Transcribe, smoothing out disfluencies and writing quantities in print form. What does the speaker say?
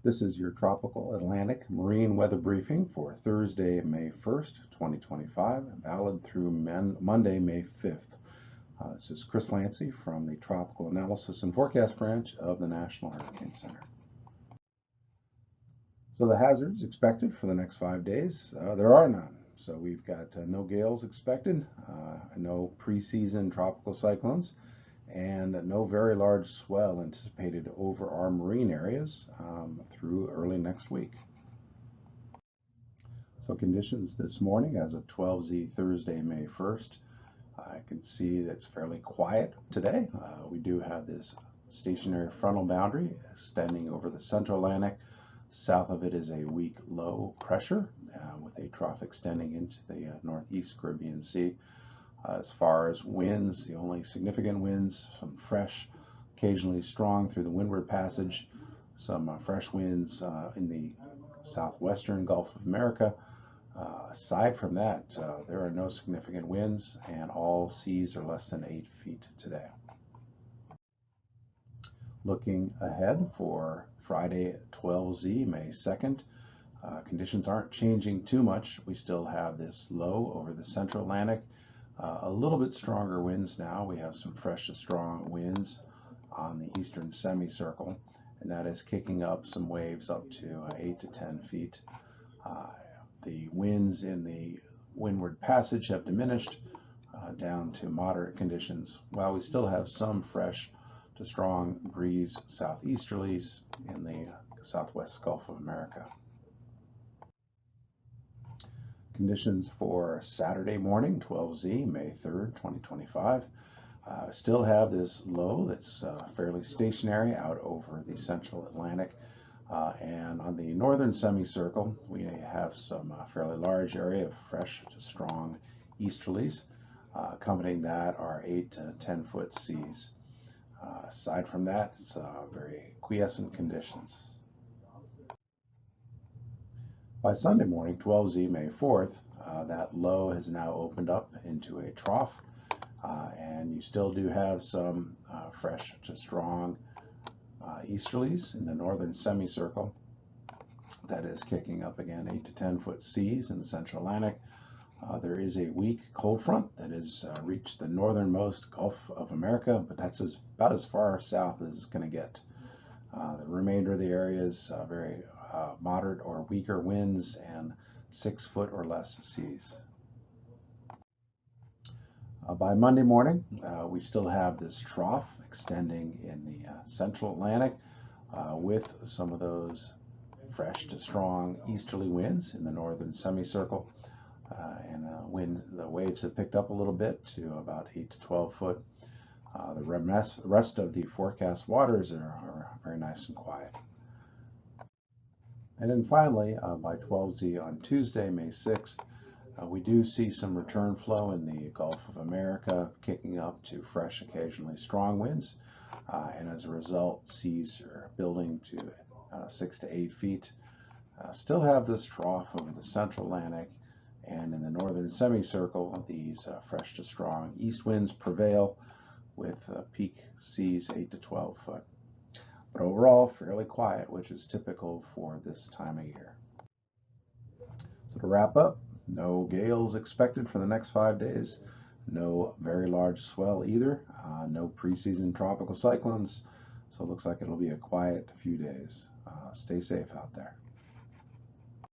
This is your Tropical Atlantic Marine Weather Briefing for Thursday, May 1st, 2025, valid through Monday, May 5th. This is Chris Lancy from the Tropical Analysis and Forecast Branch of the National Hurricane Center. So the hazards expected for the next 5 days, there are none. So we've got no gales expected, no preseason tropical cyclones, and no very large swell anticipated over our marine areas through early next week. So conditions this morning as of 12Z Thursday, May 1st, I can see that it's fairly quiet today. We do have this stationary frontal boundary extending over the central Atlantic. South of it is a weak low pressure with a trough extending into the northeast Caribbean Sea. As far as winds, the only significant winds, some fresh, occasionally strong through the windward passage, some fresh winds in the southwestern Gulf of America. Aside from that, there are no significant winds, and all seas are less than 8 feet today. Looking ahead for Friday 12Z, May 2nd, conditions aren't changing too much. We still have this low over the central Atlantic. A little bit stronger winds now. We have some fresh to strong winds on the eastern semicircle, and that is kicking up some waves up to 8 to 10 feet. The winds in the windward passage have diminished down to moderate conditions, while we still have some fresh to strong breeze southeasterlies in the southwest Gulf of America. Conditions for Saturday morning, 12Z, May 3rd, 2025. Still have this low that's fairly stationary out over the central Atlantic. And on the northern semicircle, we have some fairly large area of fresh to strong easterlies. Accompanying that are 8 to 10 foot seas. Aside from that, it's very quiescent conditions. By Sunday morning, 12Z, May 4th, that low has now opened up into a trough, and you still do have some fresh to strong easterlies in the northern semicircle. That is kicking up again 8 to 10 foot seas in the central Atlantic. There is a weak cold front that has reached the northernmost Gulf of America, but that's about as far south as it's going to get. The remainder of the area is very moderate or weaker winds and 6 foot or less seas. By Monday morning, we still have this trough extending in the central Atlantic with some of those fresh to strong easterly winds in the northern semicircle. And the waves have picked up a little bit to about 8 to 12 foot. The rest of the forecast waters are very nice and quiet. And then finally, by 12Z on Tuesday, May 6th, we do see some return flow in the Gulf of America, kicking up to fresh, occasionally strong winds. And as a result, seas are building to 6 to 8 feet. Still have this trough over the central Atlantic, and in the northern semicircle, these fresh to strong east winds prevail with peak seas 8 to 12 foot. But overall, fairly quiet, which is typical for this time of year. So to wrap up, no gales expected for the next 5 days. No very large swell either. No preseason tropical cyclones. So it looks like it'll be a quiet few days. Stay safe out there.